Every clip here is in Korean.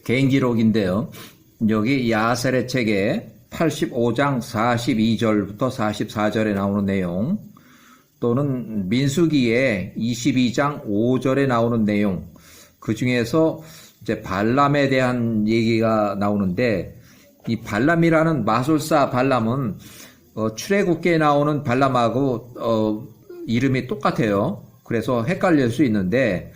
개인 기록인데요. 여기 야셀의 책에 85장 42절부터 44절에 나오는 내용, 또는 민수기의 22장 5절에 나오는 내용, 그 중에서 이제 발람에 대한 얘기가 나오는데, 이 발람이라는 마술사 발람은 출애굽기에 나오는 발람하고 이름이 똑같아요. 그래서 헷갈릴 수 있는데,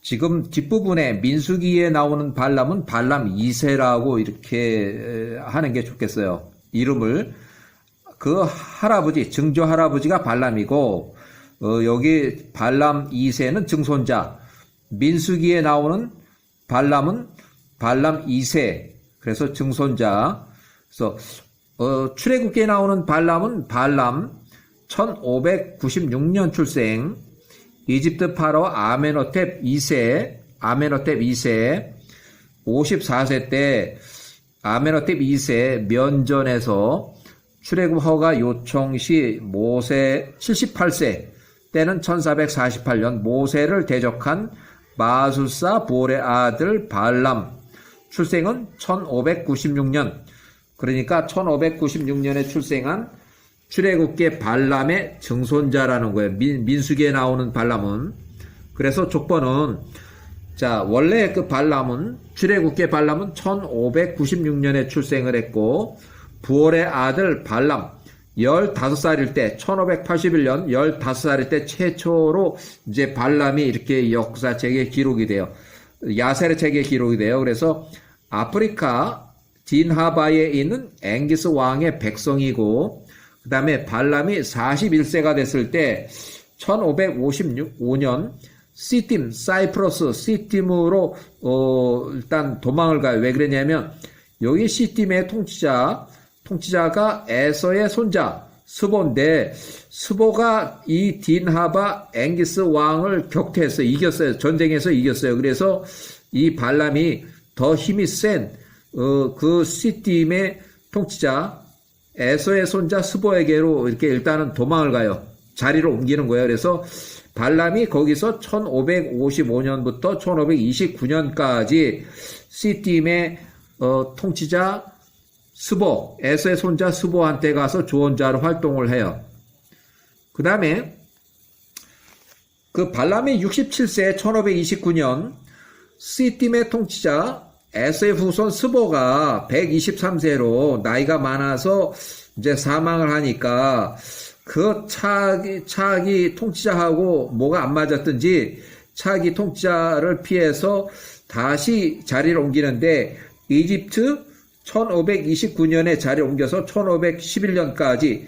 지금 뒷부분에 민수기에 나오는 발람은 발람 2세라고 이렇게 하는 게 좋겠어요. 이름을. 그 할아버지, 증조 할아버지가 발람이고, 여기 발람 2세는 증손자. 민수기에 나오는 발람은 발람 2세. 그래서 증손자. 그래서, 출애굽기에 나오는 발람은 발람 1596년 출생. 이집트 파라오 아메노텝 2세, 54세 때 아메노텝 2세 면전에서 출애굽 허가 요청 시 모세 78세 때는 1448년 모세를 대적한 마술사 보레 아들 발람, 출생은 1596년, 그러니까 1596년에 출생한 출애굽기의 발람의 증손자라는 거예요. 민수기에 나오는 발람은. 그래서 족보는, 자, 원래 그 발람은, 출애굽기의 발람은 1596년에 출생을 했고, 부올의 아들 발람 15살일 때, 1581년 15살일 때 최초로 이제 발람이 이렇게 역사책에 기록이 돼요. 야셀의 책에 기록이 돼요. 그래서 아프리카 딘하바에 있는 앵기스 왕의 백성이고, 그 다음에 발람이 41세가 됐을 때 1555년 시팀, 사이프러스 시팀으로 일단 도망을 가요. 왜 그러냐면 여기 시팀의 통치자가 에서의 손자 스보인데, 스보가 이 딘하바 앵기스 왕을 격퇴했어요. 이겼어요. 전쟁에서 이겼어요. 그래서 이 발람이 더 힘이 센 그 시팀의 통치자 에서의 손자 스보에게로 이렇게 일단은 도망을 가요. 자리를 옮기는 거예요. 그래서 발람이 거기서 1555년부터 1529년까지 시팀의 통치자 스보, 에서의 손자 스보한테 가서 조언자로 활동을 해요. 그 다음에 그 발람이 67세 1529년 시팀의 통치자 에서의 후손 스보가 123세로 나이가 많아서 이제 사망을 하니까 그 차기 통치자하고 뭐가 안 맞았든지 차기 통치자를 피해서 다시 자리를 옮기는데, 이집트 1529년에 자리를 옮겨서 1511년까지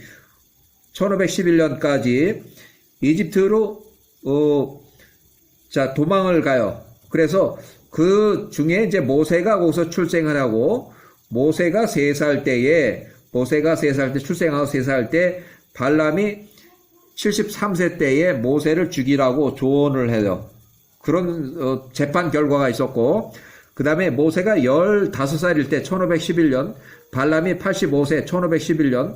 이집트로 도망을 가요. 그래서 그 중에 이제 모세가 거기서 출생을 하고, 모세가 3살 때 출생하고 3살 때 발람이 73세 때에 모세를 죽이라고 조언을 해요. 그런 재판 결과가 있었고, 그 다음에 모세가 15살일 때 1511년, 발람이 85세 1511년,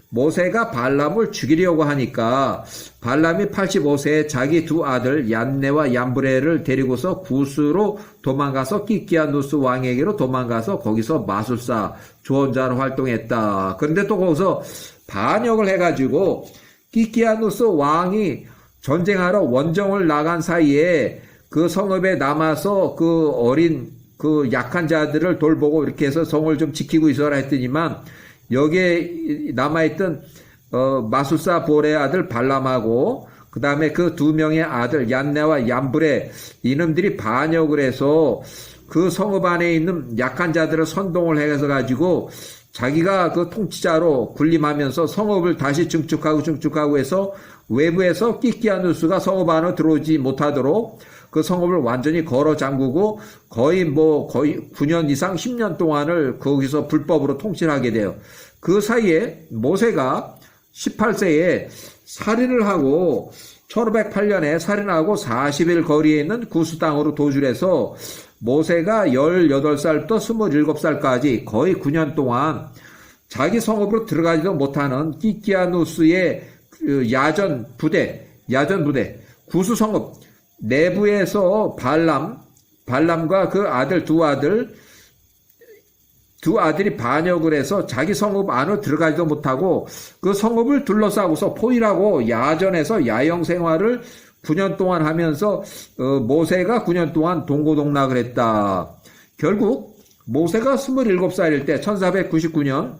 모세가 발람을 죽이려고 하니까 발람이 85세에 자기 두 아들 얀네와 얀브레를 데리고서 구스로 도망가서 끼끼아누스 왕에게로 도망가서 거기서 마술사 조언자로 활동했다. 그런데 또 거기서 반역을 해가지고 끼끼아누스 왕이 전쟁하러 원정을 나간 사이에 그 성읍에 남아서 그 어린 그 약한 자들을 돌보고 이렇게 해서 성을 좀 지키고 있어라 했더니만, 여기에 남아있던 마술사 볼의 아들 발람하고 그 다음에 그 두 명의 아들 얀네와 얀브레, 이놈들이 반역을 해서 그 성읍 안에 있는 약한 자들을 선동을 해서 가지고 자기가 그 통치자로 군림하면서 성읍을 다시 증축하고 해서 외부에서 끼끼아누스가 성읍 안으로 들어오지 못하도록 그 성읍을 완전히 걸어 잠그고 거의 9년 이상 10년 동안을 거기서 불법으로 통치를 하게 돼요. 그 사이에 모세가 18세에 살인을 하고 1508년에 살인하고 40일 거리에 있는 구스 땅으로 도주를 해서 모세가 18살부터 27살까지 거의 9년 동안 자기 성읍으로 들어가지도 못하는 끼끼아누스의 야전 부대, 구스 성읍 내부에서 발람, 발람과 그 아들 두 아들이 반역을 해서 자기 성읍 안으로 들어가지도 못하고 그 성읍을 둘러싸고서 포위하고 야전에서 야영 생활을 9년 동안 하면서 모세가 9년 동안 동고동락을 했다. 결국 모세가 27살일 때 1499년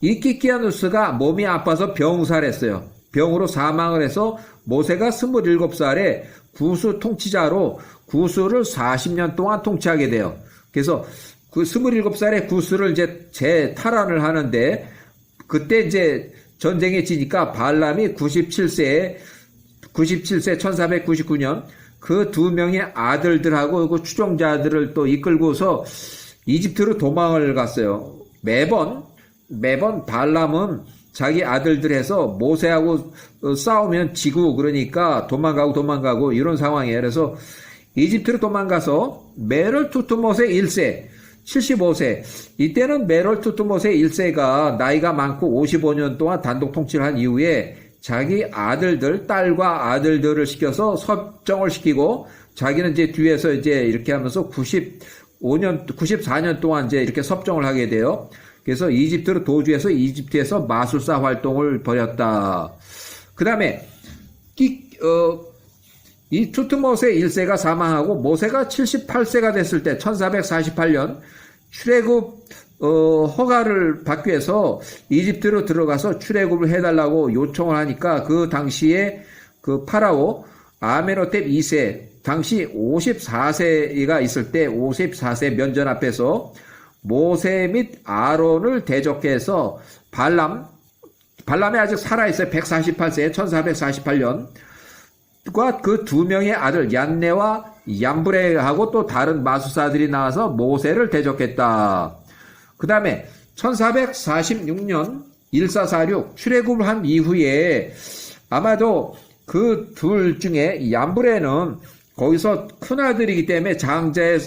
이키키아누스가 몸이 아파서 병살했어요. 병으로 사망을 해서 모세가 27살에 구스 통치자로 구스를 40년 동안 통치하게 돼요. 그래서 그 27살에 구스를 이제 재탈환을 하는데 그때 이제 전쟁에 지니까 발람이 97세 1499년 그 두 명의 아들들하고 그 추종자들을 또 이끌고서 이집트로 도망을 갔어요. 매번 발람은 자기 아들들에서 모세하고 싸우면 지고 그러니까 도망가고 이런 상황이에요. 그래서 이집트로 도망가서 메롤 투트모세 1세 75세 이때는 메롤 투트모세 1세가 나이가 많고 55년 동안 단독 통치를 한 이후에 자기 딸과 아들들을 시켜서 섭정을 시키고 자기는 이제 뒤에서 이제 이렇게 하면서 94년 동안 이제 이렇게 섭정을 하게 돼요. 그래서 이집트로 도주해서 이집트에서 마술사 활동을 벌였다. 그 다음에 이 투트모세 1세가 사망하고 모세가 78세가 됐을 때 1448년 출애굽 허가를 받기 위해서 이집트로 들어가서 출애굽을 해달라고 요청을 하니까 그 당시에 그 파라오 아메노텝 2세 당시 54세가 있을 때 54세 면전 앞에서 모세 및 아론을 대적해서 발람이 아직 살아있어요. 148세 1448년 그 두 명의 아들 얀네와 얀브레하고 또 다른 마술사들이 나와서 모세를 대적했다. 그 다음에 1446년 1446 출애굽을 한 이후에 아마도 그 둘 중에 얀브레는 거기서 큰아들이기 때문에 장자의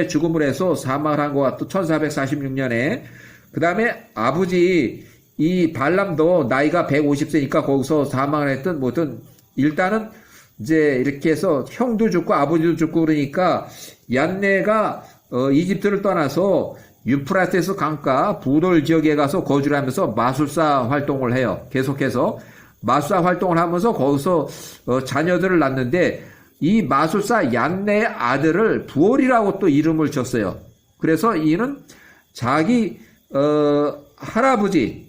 죽음을 해서 사망을 한 것 같고 1446년에 그 다음에 아버지 이 발람도 나이가 150세니까 거기서 사망을 했던 뭐든 일단은 이제 이렇게 해서 형도 죽고 아버지도 죽고 그러니까 얀네가 이집트를 떠나서 유프라테스 강가 부돌 지역에 가서 거주를 하면서 마술사 활동을 해요. 계속해서 마술사 활동을 하면서 거기서 자녀들을 낳는데 이 마술사 얀네의 아들을 부올이라고 또 이름을 줬어요. 그래서 이는 자기 할아버지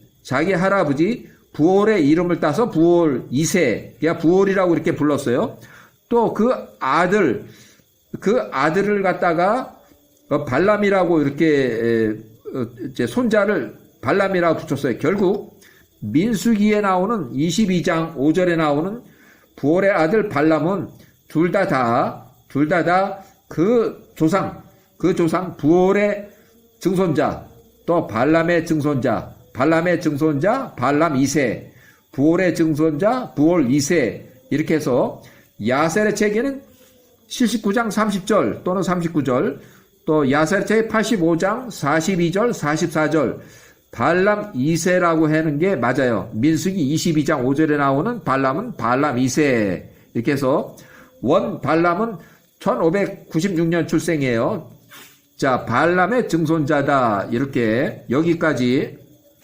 부올의 이름을 따서 부올 2세, 그냥 부올이라고 이렇게 불렀어요. 또 그 아들을 갖다가 발람이라고 이렇게 이제 손자를 발람이라고 붙였어요. 결국 민수기에 나오는 22장 5절에 나오는 부올의 아들 발람은 둘 다 그 조상 부올의 증손자 또 발람의 증손자 발람 2세, 부올의 증손자 부올 2세 이렇게 해서 야셀의 책에는 79장 30절 또는 39절 또 야셀의 책 85장 42절 44절 발람 2세라고 하는 게 맞아요. 민수기 22장 5절에 나오는 발람은 발람 2세 이렇게 해서 발람은 1596년 출생이에요. 자, 발람의 증손자다 이렇게 여기까지